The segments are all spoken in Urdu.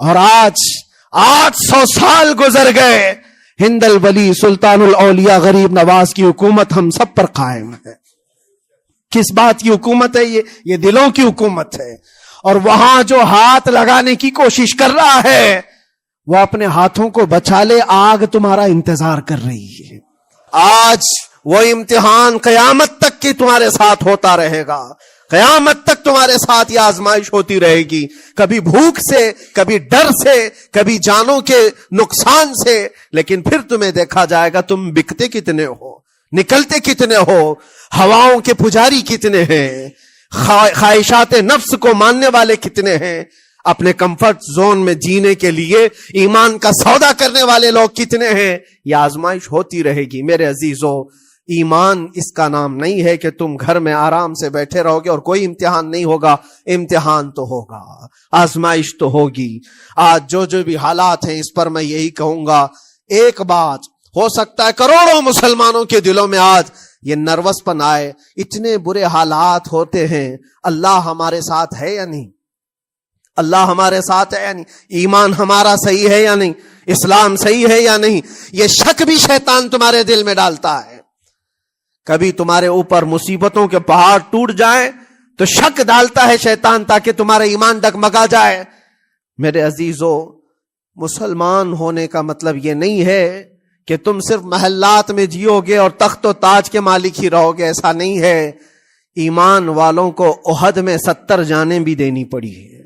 اور آج 800 سال گزر گئے، ہند الولی سلطان الاولیاء غریب نواز کی حکومت ہم سب پر قائم ہے۔ کس بات کی حکومت ہے یہ دلوں کی حکومت ہے۔ اور وہاں جو ہاتھ لگانے کی کوشش کر رہا ہے وہ اپنے ہاتھوں کو بچا لے، آگ تمہارا انتظار کر رہی ہے۔ آج وہ امتحان قیامت تک کی تمہارے ساتھ ہوتا رہے گا، قیامت تک تمہارے ساتھ یہ آزمائش ہوتی رہے گی، کبھی بھوک سے، کبھی ڈر سے، کبھی جانوں کے نقصان سے، لیکن پھر تمہیں دیکھا جائے گا تم بکتے کتنے ہو، نکلتے کتنے ہو، ہواؤں کے پجاری کتنے ہیں، خواہشات نفس کو ماننے والے کتنے ہیں، اپنے کمفرٹ زون میں جینے کے لیے ایمان کا سودا کرنے والے لوگ کتنے ہیں۔ یہ آزمائش ہوتی رہے گی میرے عزیزو۔ ایمان اس کا نام نہیں ہے کہ تم گھر میں آرام سے بیٹھے رہو گے اور کوئی امتحان نہیں ہوگا، امتحان تو ہوگا، آزمائش تو ہوگی۔ آج جو بھی حالات ہیں اس پر میں یہی کہوں گا، ایک بات ہو سکتا ہے کروڑوں مسلمانوں کے دلوں میں آج یہ نروس پن آئے، اتنے برے حالات ہوتے ہیں، اللہ ہمارے ساتھ ہے یا نہیں؟ اللہ ہمارے ساتھ ہے یا نہیں؟ ایمان ہمارا صحیح ہے یا نہیں؟ اسلام صحیح ہے یا نہیں؟ یہ شک بھی شیطان تمہارے دل میں ڈالتا ہے۔ کبھی تمہارے اوپر مصیبتوں کے پہاڑ ٹوٹ جائیں تو شک ڈالتا ہے شیطان تاکہ تمہارا ایمان ڈگمگا جائے۔ میرے عزیزو، مسلمان ہونے کا مطلب یہ نہیں ہے کہ تم صرف محلات میں جیو گے اور تخت و تاج کے مالک ہی رہو گے، ایسا نہیں ہے۔ ایمان والوں کو احد میں 70 جانیں بھی دینی پڑی ہے،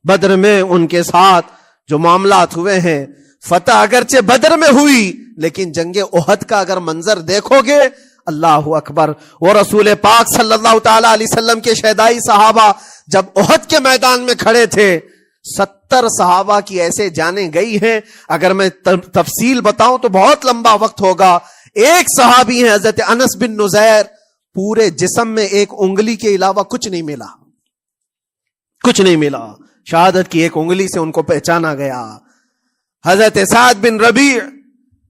بدر میں ان کے ساتھ جو معاملات ہوئے ہیں، فتح اگرچہ بدر میں ہوئی لیکن جنگ احد کا اگر منظر دیکھو گے، اللہ اکبر۔ وہ رسول پاک صلی اللہ تعالی علیہ وسلم کے شہدائی صحابہ جب احد کے میدان میں کھڑے تھے، 70 صحابہ کی ایسے جانیں گئی ہیں، اگر میں تفصیل بتاؤں تو بہت لمبا وقت ہوگا۔ ایک صحابی ہیں حضرت انس بن نذیر، پورے جسم میں ایک انگلی کے علاوہ کچھ نہیں ملا، کچھ نہیں ملا، شہادت کی ایک انگلی سے ان کو پہچانا گیا۔ حضرت سعد بن ربیع،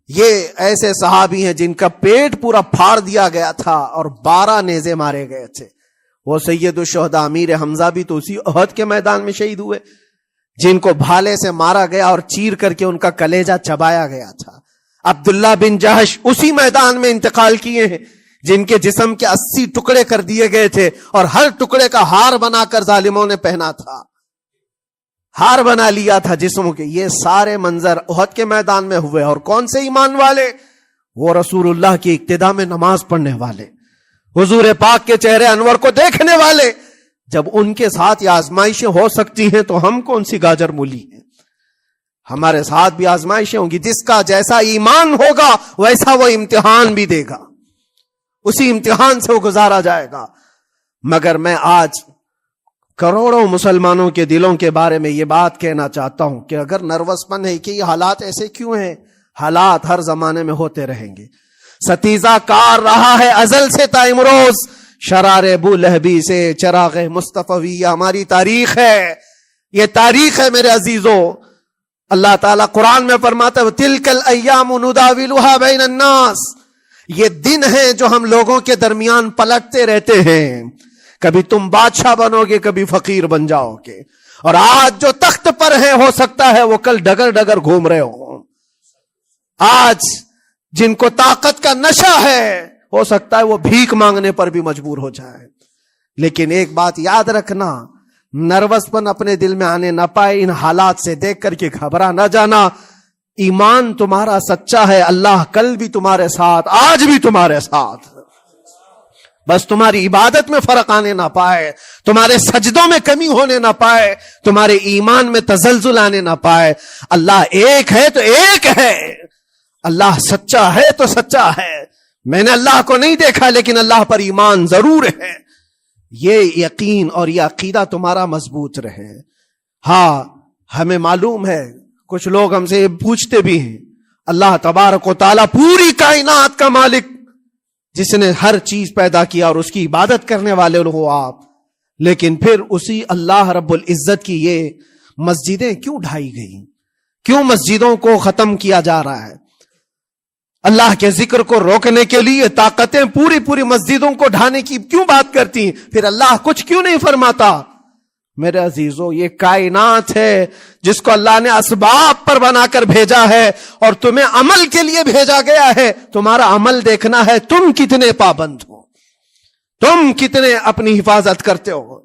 یہ ایسے صحابی ہیں جن کا پیٹ پورا پھاڑ دیا گیا تھا اور 12 نیزے مارے گئے تھے۔ وہ سید الشہداء امیر حمزہ بھی تو اسی احد کے میدان میں شہید ہوئے، جن کو بھالے سے مارا گیا اور چیر کر کے ان کا کلیجہ چبایا گیا تھا۔ عبداللہ بن جہش اسی میدان میں انتقال کیے ہیں، جن کے جسم کے 80 ٹکڑے کر دیے گئے تھے اور ہر ٹکڑے کا ہار بنا کر ظالموں نے پہنا تھا، ہار بنا لیا تھا جسموں کے۔ یہ سارے منظر احد کے میدان میں ہوئے، اور کون سے ایمان والے؟ وہ رسول اللہ کی اقتداء میں نماز پڑھنے والے، حضور پاک کے چہرے انور کو دیکھنے والے۔ جب ان کے ساتھ یہ آزمائشیں ہو سکتی ہیں تو ہم کون سی گاجر مولی ہیں؟ ہمارے ساتھ بھی آزمائشیں ہوں گی۔ جس کا جیسا ایمان ہوگا ویسا وہ امتحان بھی دے گا، اسی امتحان سے وہ گزارا جائے گا۔ مگر میں آج کروڑوں مسلمانوں کے دلوں کے بارے میں یہ بات کہنا چاہتا ہوں کہ اگر نروس پن ہے کہ یہ حالات ایسے کیوں ہیں، حالات ہر زمانے میں ہوتے رہیں گے۔ ستیزہ کار رہا ہے ازل سے تا امروز، شرار ابو لہبی سے چراغ مصطفی، ہماری تاریخ ہے، یہ تاریخ ہے میرے عزیزو۔ اللہ تعالیٰ قرآن میں فرماتا ہے تِلْكَ الْأَيَّامُ نُدَاوِلُهَا بَيْنَ النَّاسِ، یہ دن ہیں جو ہم لوگوں کے درمیان پلٹتے رہتے ہیں، کبھی تم بادشاہ بنو گے، کبھی فقیر بن جاؤ گے، اور آج جو تخت پر ہیں ہو سکتا ہے وہ کل ڈگر ڈگر گھوم رہے ہوں۔ آج جن کو طاقت کا نشہ ہے ہو سکتا ہے وہ بھیک مانگنے پر بھی مجبور ہو جائے۔ لیکن ایک بات یاد رکھنا، نروس پن اپنے دل میں آنے نہ پائے، ان حالات سے دیکھ کر کے گھبرا نہ جانا۔ ایمان تمہارا سچا ہے، اللہ کل بھی تمہارے ساتھ، آج بھی تمہارے ساتھ، بس تمہاری عبادت میں فرق آنے نہ پائے، تمہارے سجدوں میں کمی ہونے نہ پائے، تمہارے ایمان میں تزلزل آنے نہ پائے۔ اللہ ایک ہے تو ایک ہے، اللہ سچا ہے تو سچا ہے۔ میں نے اللہ کو نہیں دیکھا لیکن اللہ پر ایمان ضرور ہے۔ یہ یقین اور یہ عقیدہ تمہارا مضبوط رہے۔ ہاں، ہمیں معلوم ہے، کچھ لوگ ہم سے یہ پوچھتے بھی ہیں، اللہ تبارک و تعالیٰ پوری کائنات کا مالک، جس نے ہر چیز پیدا کیا اور اس کی عبادت کرنے والے ہو آپ، لیکن پھر اسی اللہ رب العزت کی یہ مسجدیں کیوں ڈھائی گئی؟ کیوں مسجدوں کو ختم کیا جا رہا ہے؟ اللہ کے ذکر کو روکنے کے لیے طاقتیں پوری مسجدوں کو ڈھانے کی کیوں بات کرتی ہیں؟ پھر اللہ کچھ کیوں نہیں فرماتا؟ میرے عزیزو یہ کائنات ہے جس کو اللہ نے اسباب پر بنا کر بھیجا ہے اور تمہیں عمل کے لیے بھیجا گیا ہے. تمہارا عمل دیکھنا ہے تم کتنے پابند ہو, تم کتنے اپنی حفاظت کرتے ہو,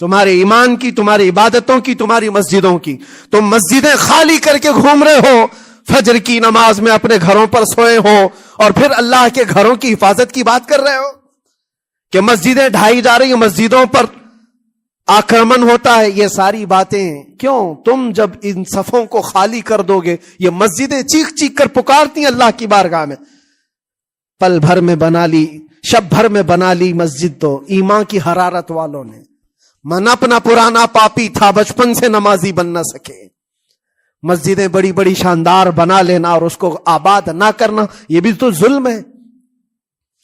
تمہارے ایمان کی, تمہاری عبادتوں کی, تمہاری مسجدوں کی. تم مسجدیں خالی کر کے گھوم رہے ہو, فجر کی نماز میں اپنے گھروں پر سوئے ہو اور پھر اللہ کے گھروں کی حفاظت کی بات کر رہے ہو کہ مسجدیں ڈھائی جا رہی ہیں, مسجدوں پر آکرمن ہوتا ہے. یہ ساری باتیں کیوں؟ تم جب ان صفوں کو خالی کر دو گے, یہ مسجدیں چیخ چیخ کر پکارتی ہیں اللہ کی بارگاہ میں. پل بھر میں بنا لی, شب بھر میں بنا لی مسجد تو ایمان کی حرارت والوں نے. من اپنا پرانا پاپی تھا, بچپن سے نمازی بن نہ سکے. مسجدیں بڑی بڑی شاندار بنا لینا اور اس کو آباد نہ کرنا, یہ بھی تو ظلم ہے.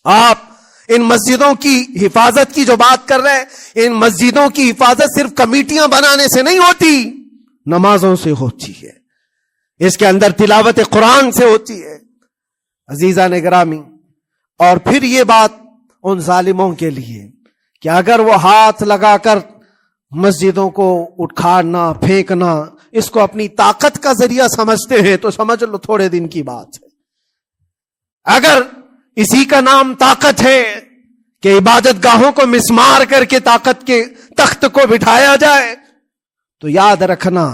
آپ ان مسجدوں کی حفاظت کی جو بات کر رہے ہیں, ان مسجدوں کی حفاظت صرف کمیٹیاں بنانے سے نہیں ہوتی, نمازوں سے ہوتی ہے, اس کے اندر تلاوت قرآن سے ہوتی ہے. عزیزان گرامی, اور پھر یہ بات ان ظالموں کے لیے کہ اگر وہ ہاتھ لگا کر مسجدوں کو اٹھانا پھینکنا اس کو اپنی طاقت کا ذریعہ سمجھتے ہیں تو سمجھ لو تھوڑے دن کی بات ہے. اگر اسی کا نام طاقت ہے کہ عبادت گاہوں کو مسمار کر کے طاقت کے تخت کو بٹھایا جائے, تو یاد رکھنا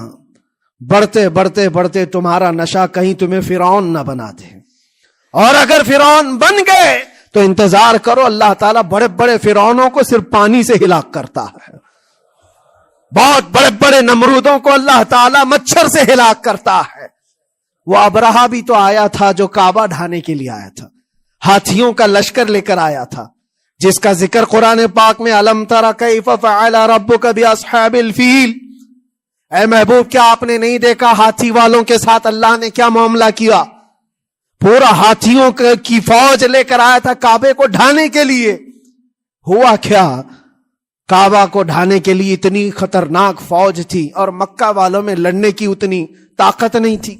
بڑھتے بڑھتے بڑھتے تمہارا نشہ کہیں تمہیں فرعون نہ بنا دے. اور اگر فرعون بن گئے تو انتظار کرو, اللہ تعالیٰ بڑے بڑے فرعونوں کو صرف پانی سے ہلاک کرتا ہے. بہت بڑے بڑے نمرودوں کو اللہ تعالیٰ مچھر سے ہلاک کرتا ہے. وہ ابرہہ بھی تو آیا تھا جو کعبہ ڈھانے کے لیے آیا تھا, ہاتھیوں کا لشکر لے کر آیا تھا, جس کا ذکر قرآن پاک میں الم تر کیف فعل ربک باصحاب الفیل. اے محبوب کیا آپ نے نہیں دیکھا ہاتھی والوں کے ساتھ اللہ نے کیا معاملہ کیا؟ پورا ہاتھیوں کی فوج لے کر آیا تھا کعبے کو ڈھانے کے لیے. ہوا کیا؟ کعبہ کو ڈھانے کے لیے اتنی خطرناک فوج تھی اور مکہ والوں میں لڑنے کی اتنی طاقت نہیں تھی.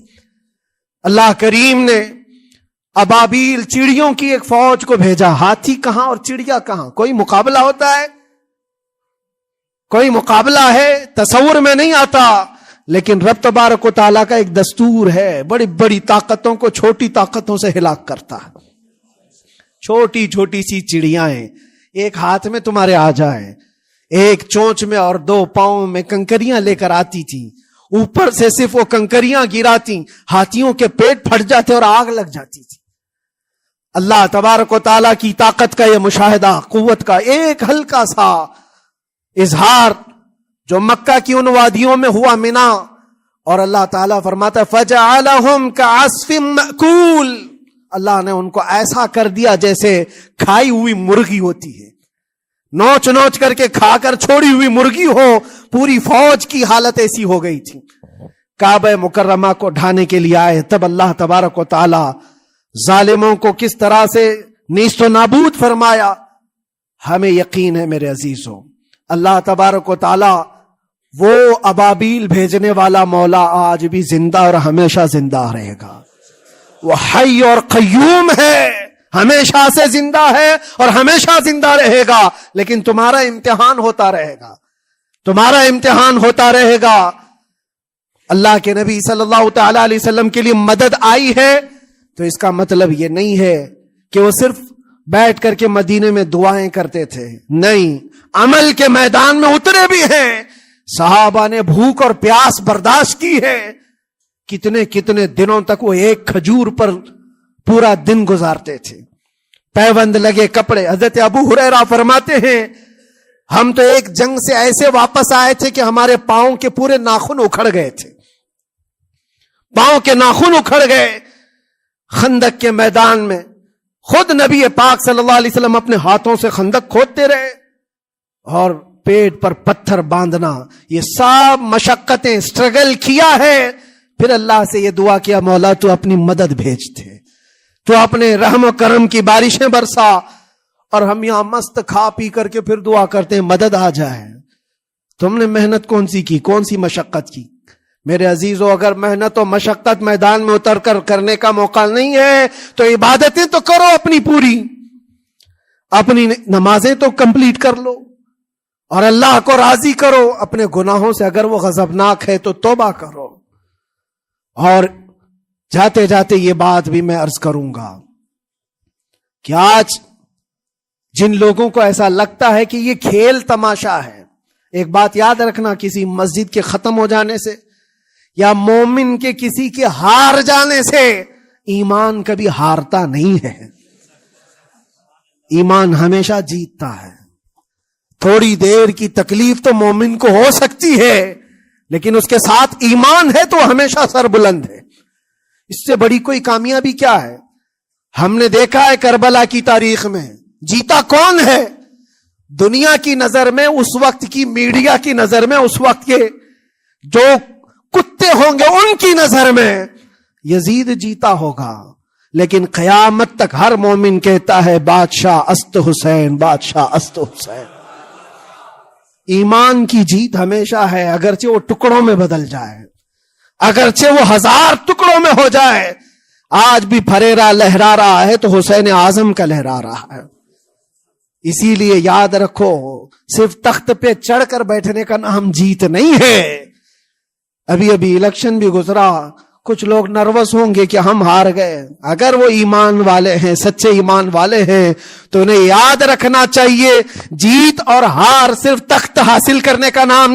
اللہ کریم نے ابابیل چڑیوں کی ایک فوج کو بھیجا. ہاتھی کہاں اور چڑیا کہاں؟ کوئی مقابلہ ہوتا ہے؟ کوئی مقابلہ ہے؟ تصور میں نہیں آتا. لیکن رب تبارک و تعالیٰ کا ایک دستور ہے, بڑی بڑی طاقتوں کو چھوٹی طاقتوں سے ہلاک کرتا ہے. چھوٹی چھوٹی سی چڑیاں ہیں, ایک ہاتھ میں تمہارے آ جائے, ایک چونچ میں اور دو پاؤں میں کنکریاں لے کر آتی تھی, اوپر سے صرف وہ کنکریاں گراتی, ہاتھیوں کے پیٹ پھٹ جاتے اور آگ لگ جاتی تھی. اللہ تبارک و تعالیٰ کی طاقت کا یہ مشاہدہ, قوت کا ایک ہلکا سا اظہار جو مکہ کی ان وادیوں میں ہوا منا, اور اللہ تعالیٰ فرماتا ہے فَجَعَلَهُمْ كَعَصْفٍ مَأْكُولٍ. اللہ نے ان کو ایسا کر دیا جیسے کھائی ہوئی مرغی ہوتی ہے, نوچ نوچ کر کے کھا کر چھوڑی ہوئی مرغی ہو. پوری فوج کی حالت ایسی ہو گئی تھی. کعبہ مکرمہ کو ڈھانے کے لیے آئے, تب اللہ تبارک و تعالی ظالموں کو کس طرح سے نیست و نابود فرمایا. ہمیں یقین ہے میرے عزیزوں, اللہ تبارک و تعالی وہ ابابیل بھیجنے والا مولا آج بھی زندہ اور ہمیشہ زندہ رہے گا. وہ حی اور قیوم ہے, ہمیشہ سے زندہ ہے اور ہمیشہ زندہ رہے گا. لیکن تمہارا امتحان ہوتا رہے گا, تمہارا امتحان ہوتا رہے گا. اللہ کے نبی صلی اللہ تعالی علیہ وسلم کے لیے مدد آئی ہے تو اس کا مطلب یہ نہیں ہے کہ وہ صرف بیٹھ کر کے مدینے میں دعائیں کرتے تھے. نہیں, عمل کے میدان میں اترے بھی ہیں. صحابہ نے بھوک اور پیاس برداشت کی ہے, کتنے کتنے دنوں تک وہ ایک کھجور پر پورا دن گزارتے تھے. پیوند لگے کپڑے. حضرت ابو ہریرہ فرماتے ہیں ہم تو ایک جنگ سے ایسے واپس آئے تھے کہ ہمارے پاؤں کے پورے ناخن اکھڑ گئے تھے, پاؤں کے ناخن اکھڑ گئے. خندق کے میدان میں خود نبی پاک صلی اللہ علیہ وسلم اپنے ہاتھوں سے خندق کھودتے رہے, اور پیٹ پر پتھر باندھنا, یہ سب مشقتیں اسٹرگل کیا ہے. پھر اللہ سے یہ دعا کیا مولا تو اپنی مدد بھیجتے, تو اپنے رحم و کرم کی بارشیں برسا. اور ہم یہاں مست کھا پی کر کے پھر دعا کرتے ہیں مدد آ جائے. تم نے محنت کون سی کی, کون سی مشقت کی؟ میرے عزیزو, اگر محنت و مشقت میدان میں اتر کر کرنے کا موقع نہیں ہے تو عبادتیں تو کرو اپنی پوری, اپنی نمازیں تو کمپلیٹ کر لو, اور اللہ کو راضی کرو اپنے گناہوں سے. اگر وہ غضبناک ہے تو توبہ کرو. اور جاتے جاتے یہ بات بھی میں عرض کروں گا کہ آج جن لوگوں کو ایسا لگتا ہے کہ یہ کھیل تماشا ہے، ایک بات یاد رکھنا، کسی مسجد کے ختم ہو جانے سے یا مومن کے کسی کے ہار جانے سے ایمان کبھی ہارتا نہیں ہے. ایمان ہمیشہ جیتتا ہے. تھوڑی دیر کی تکلیف تو مومن کو ہو سکتی ہے، لیکن اس کے ساتھ ایمان ہے تو ہمیشہ سر بلند ہے. اس سے بڑی کوئی کامیابی کیا ہے؟ ہم نے دیکھا ہے کربلا کی تاریخ میں جیتا کون ہے؟ دنیا کی نظر میں، اس وقت کی میڈیا کی نظر میں، اس وقت کے جو کتے ہوں گے ان کی نظر میں یزید جیتا ہوگا. لیکن قیامت تک ہر مومن کہتا ہے بادشاہ است حسین، بادشاہ است حسین. ایمان کی جیت ہمیشہ ہے، اگرچہ وہ ٹکڑوں میں بدل جائے، اگرچہ وہ 1000 ٹکڑوں میں ہو جائے. آج بھی پھریرا لہرا رہا ہے تو حسین اعظم کا لہرا رہا ہے. اسی لیے یاد رکھو، صرف تخت پہ چڑھ کر بیٹھنے کا نام جیت نہیں ہے. ابھی الیکشن بھی گزرا، کچھ لوگ نروس ہوں گے کہ ہم ہار گئے. اگر وہ ایمان والے ہیں، سچے ایمان والے ہیں، تو انہیں یاد رکھنا چاہیے جیت اور ہار صرف تخت حاصل کرنے کا نام